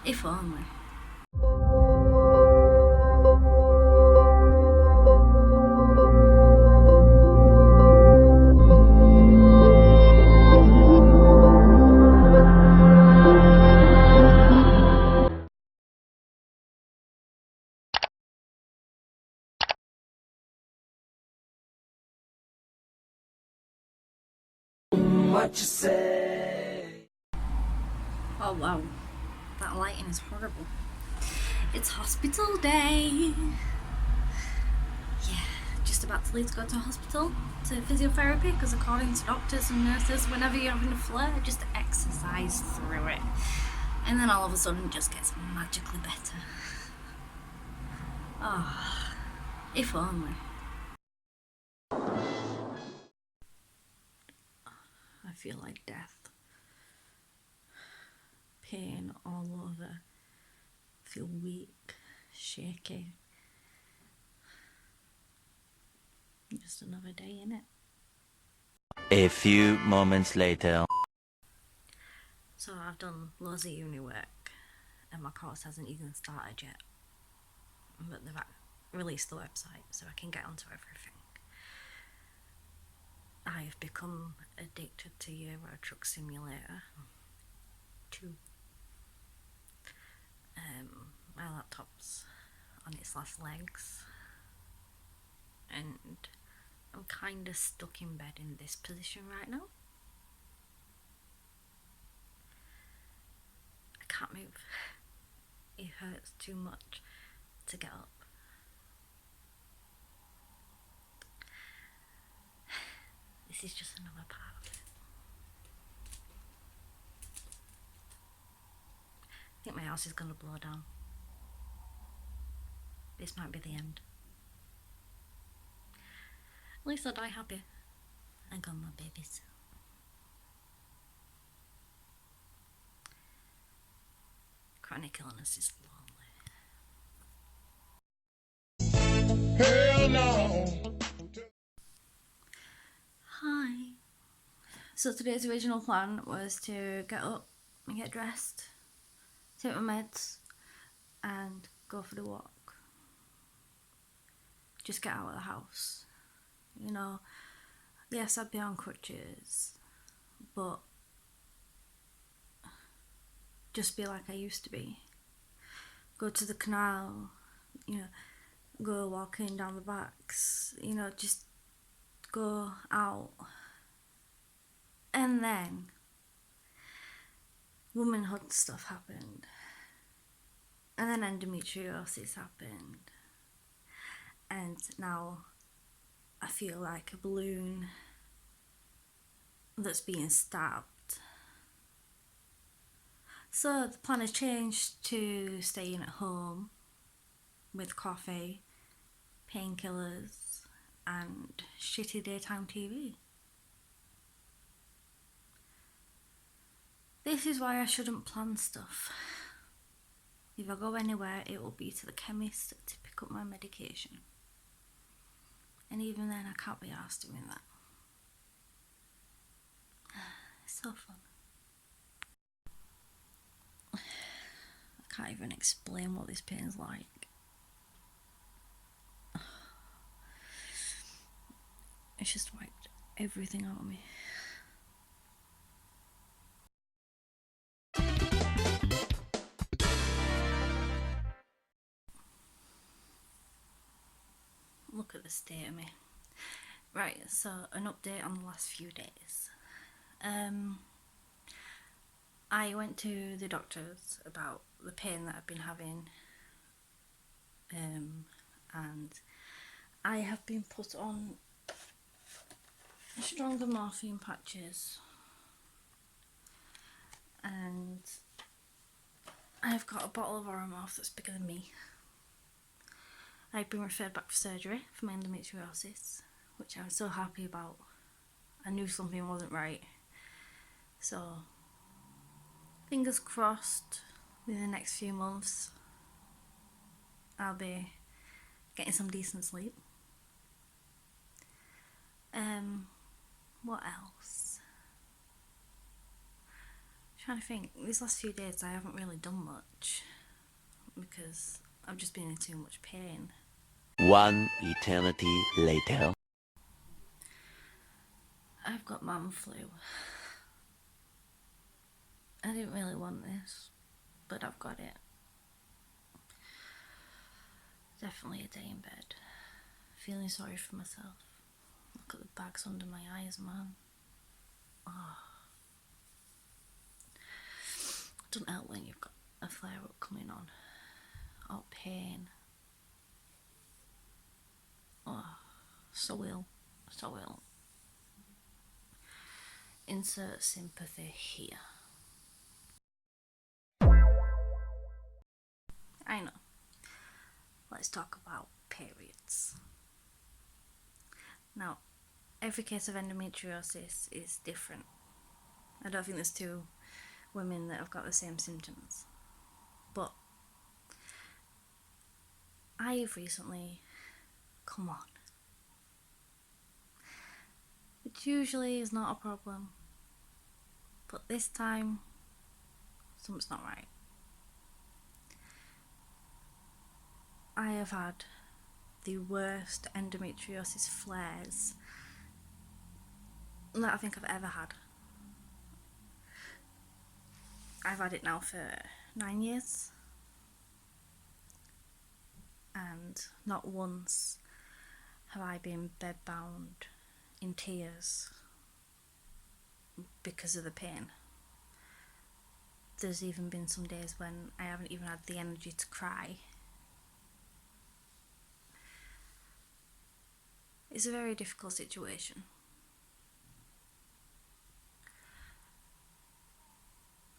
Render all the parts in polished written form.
If only. What you say? Oh wow, that lighting is horrible. It's hospital day. Yeah, just about to leave to go to hospital to physiotherapy because according to doctors and nurses, whenever you're having a flare, just exercise through it. And then all of a sudden it just gets magically better. Oh, if only. I feel like death. Pain all over. Feel weak, shaky. Just another day, innit? A few moments later. So I've done loads of uni work and my course hasn't even started yet. But they've released the website so I can get onto everything. I've become addicted to Euro Truck Simulator 2. My laptop's on its last legs and I'm kind of stuck in bed in this position right now. I can't move. It hurts too much to get up. This is just another part of it. I think my house is going to blow down. This might be the end. At least I die happy. I got my babies. Chronic illness is lonely. Hell no. Hi. So today's original plan was to get up and get dressed, take my meds and go for the walk. Just get out of the house. You know, yes, I'd be on crutches, but just be like I used to be. Go to the canal, you know, go walking down the backs, you know, just go out. And then womanhood stuff happened. And then endometriosis happened. And now I feel like a balloon that's being stabbed. So the plan has changed to staying at home with coffee, painkillers, and shitty daytime TV. This is why I shouldn't plan stuff. If I go anywhere, it will be to the chemist to pick up my medication. And even then, I can't be asked doing that. It's so fun. I can't even explain what this pain's like. It's just wiped everything out of me. Look at the state of me. Right, so an update on the last few days. I went to the doctors about the pain that I've been having, and I have been put on stronger morphine patches, and I've got a bottle of Oromorph that's bigger than me. I've been referred back for surgery for my endometriosis, which I'm so happy about. I knew something wasn't right. So, fingers crossed, in the next few months, I'll be getting some decent sleep. What else? trying to think. These last few days I haven't really done much because I've just been in too much pain. One eternity later. I've got man flu. I didn't really want this, but I've got it. Definitely a day in bed. Feeling sorry for myself. Look at the bags under my eyes, man. Oh. Doesn't help when you've got a flare up coming on. Or pain. Oh, so ill. So ill. Insert sympathy here. I know. Let's talk about periods. Now, every case of endometriosis is different. I don't think there's two women that have got the same symptoms. But I've recently come on. Which usually is not a problem. But this time, something's not right. I have had the worst endometriosis flares that I think I've ever had. I've had it now for 9 years. And not once have I been bedbound in tears because of the pain. There's even been some days when I haven't even had the energy to cry. It's a very difficult situation.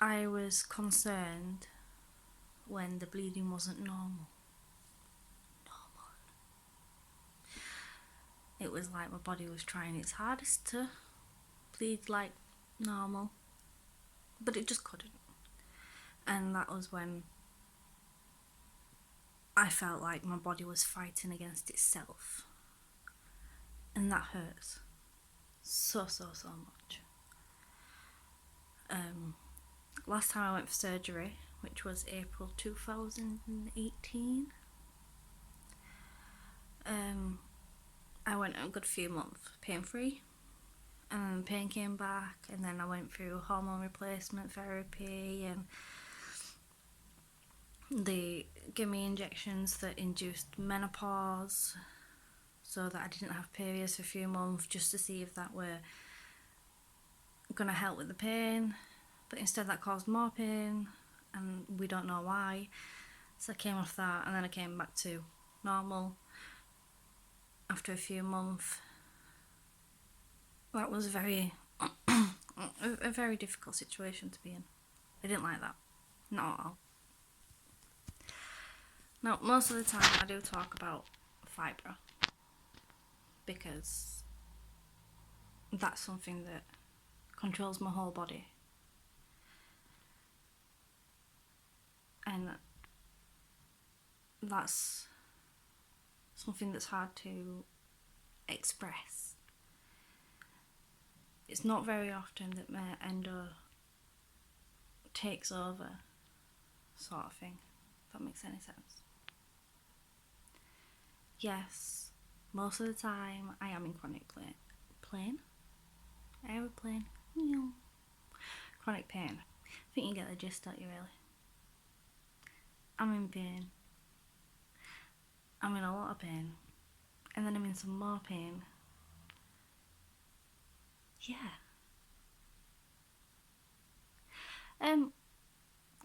I was concerned when the bleeding wasn't normal. It was like my body was trying its hardest to bleed like normal, but it just couldn't. And that was when I felt like my body was fighting against itself. And that hurts so much. Last time I went for surgery, which was April 2018, I went a good few months pain-free, and pain came back, and then I went through hormone replacement therapy, and they gave me injections that induced menopause so that I didn't have periods for a few months, just to see if that were going to help with the pain, but instead that caused more pain, and we don't know why. So I came off that, and then I came back to normal after a few months. That was a very difficult situation to be in. I didn't like that, not at all. Now, most of the time I do talk about fibro because that's something that controls my whole body. And that's something that's hard to express. It's not very often that my endo takes over, sort of thing, if that makes any sense. Yes, most of the time I am in chronic aeroplane, chronic pain. I think you get the gist, don't you, really? I'm in pain. I'm in a lot of pain. And then I'm in some more pain. Yeah.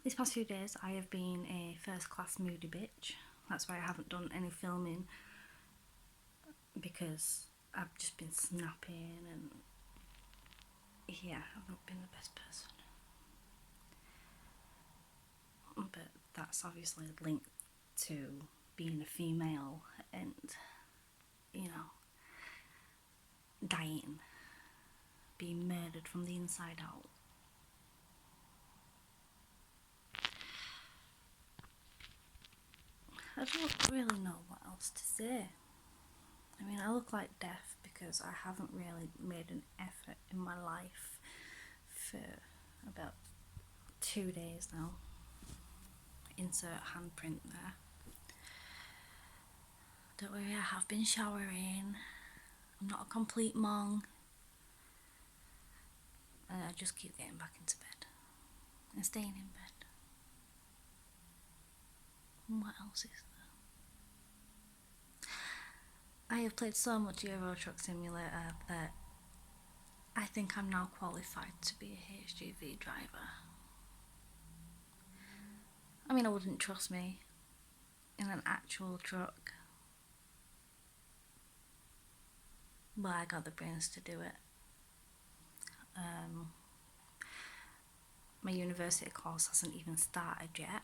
These past few days I have been a first class moody bitch. That's why I haven't done any filming, because I've just been snapping, and yeah, I've not been the best person. But that's obviously linked to being a female and, dying, being murdered from the inside out. I don't really know what else to say. I mean, I look like death because I haven't really made an effort in my life for about 2 days now. Insert handprint there. Don't worry, I have been showering. I'm not a complete mong. I just keep getting back into bed and staying in bed. And what else is there? I have played so much Euro Truck Simulator that I think I'm now qualified to be a HGV driver. I mean, I wouldn't trust me in an actual truck, but I got the brains to do it. My university course hasn't even started yet,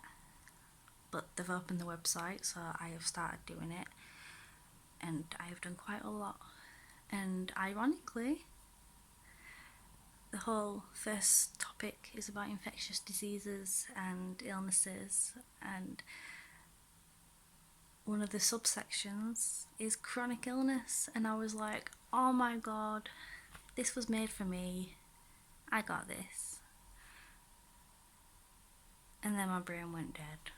but they've opened the website, so I have started doing it, and I have done quite a lot. And ironically, the whole first topic is about infectious diseases and illnesses, and one of the subsections is chronic illness, and I was like, oh my god, this was made for me. I got this. And then my brain went dead.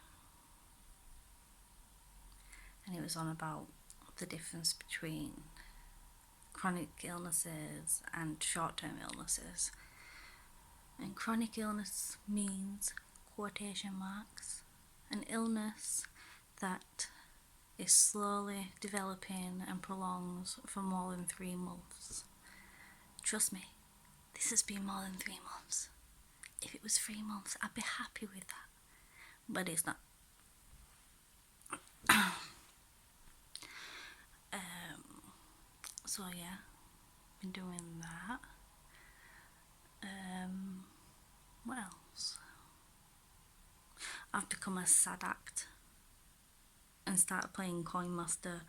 And it was on about the difference between chronic illnesses and short-term illnesses. And chronic illness means, quotation marks, an illness that is slowly developing and prolongs for more than 3 months. Trust me, this has been more than 3 months. If it was 3 months, I'd be happy with that. But it's not. So yeah, been doing that. What else? I've become a sad act and started playing Coin Master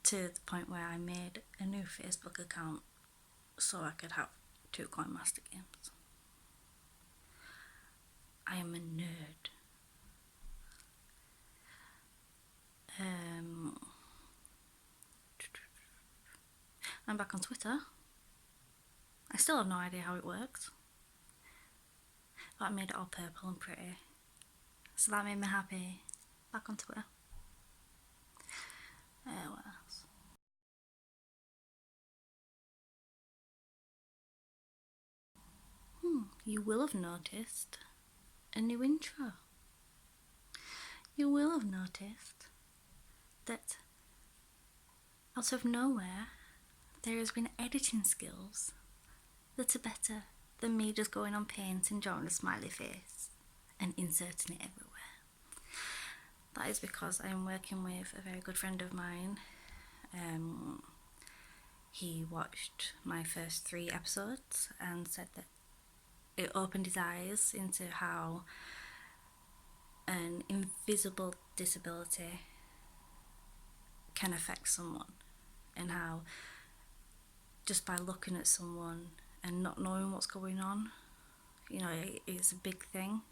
to the point where I made a new Facebook account so I could have 2 Coin Master games. I am a nerd. I'm back on Twitter. I still have no idea how it works, but I made it all purple and pretty, so that made me happy. Back on Twitter. What else? You will have noticed a new intro. You will have noticed that out of nowhere there has been editing skills that are better than me just going on Paint and drawing a smiley face and inserting it everywhere. That is because I am working with a very good friend of mine. He watched my first 3 episodes and said that it opened his eyes into how an invisible disability can affect someone, and how just by looking at someone and not knowing what's going on, you know, it's a big thing.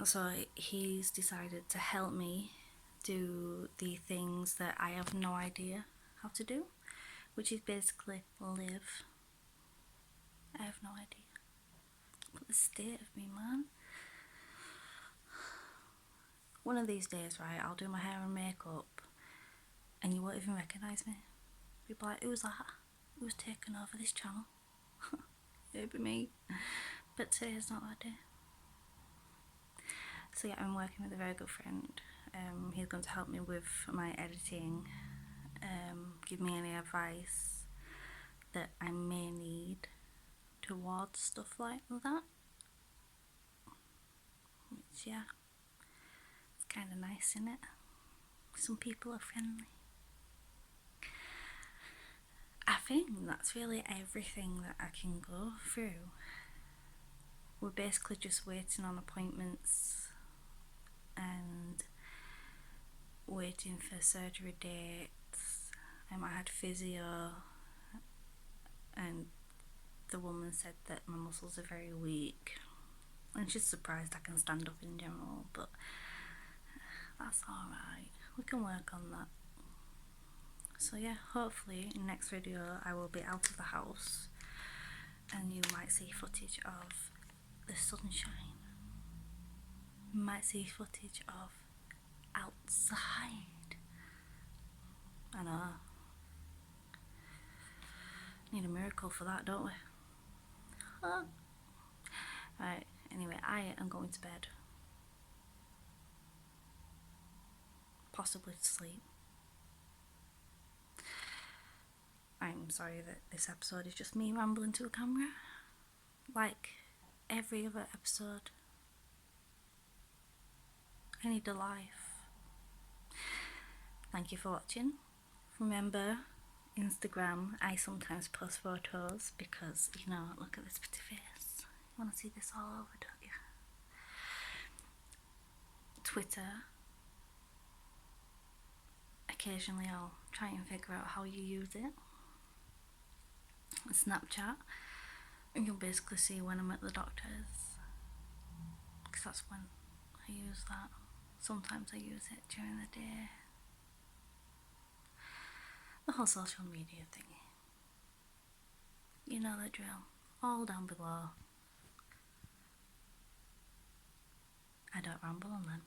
So he's decided to help me do the things that I have no idea how to do, which is basically live. I have no idea. But the state of me, man. One of these days, right, I'll do my hair and makeup and you won't even recognise me. People are like, who's that? Who's taken over this channel? It'd be me. But today's not that day. So yeah, I'm working with a very good friend. He's going to help me with my editing, give me any advice that I may need towards stuff like that. Which, yeah, it's kind of nice, isn't it? Some people are friendly. I think that's really everything that I can go through. We're basically just waiting on appointments and waiting for surgery dates. I had physio, and the woman said that my muscles are very weak, and she's surprised I can stand up in general, but that's alright, we can work on that. So yeah, hopefully in the next video I will be out of the house and you might see footage of the sunshine. You might see footage of outside. I know. Need a miracle for that, don't we? Huh? Right, anyway, I am going to bed. Possibly to sleep. I'm sorry that this episode is just me rambling to a camera. Like every other episode. I need a life. Thank you for watching. Remember, Instagram, I sometimes post photos because, you know, look at this pretty face. You want to see this all over, don't you? Twitter. Occasionally I'll try and figure out how you use it. Snapchat. And you'll basically see when I'm at the doctor's. Because that's when I use that. Sometimes I use it during the day. The whole social media thingy. You know the drill. All down below. I don't ramble on then.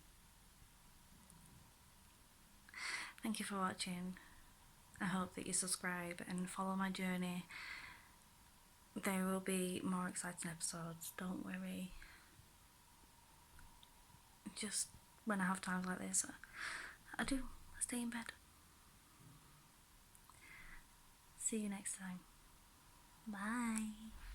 Thank you for watching. I hope that you subscribe and follow my journey. There will be more exciting episodes, don't worry. Just when I have times like this, I do stay in bed. See you next time. Bye.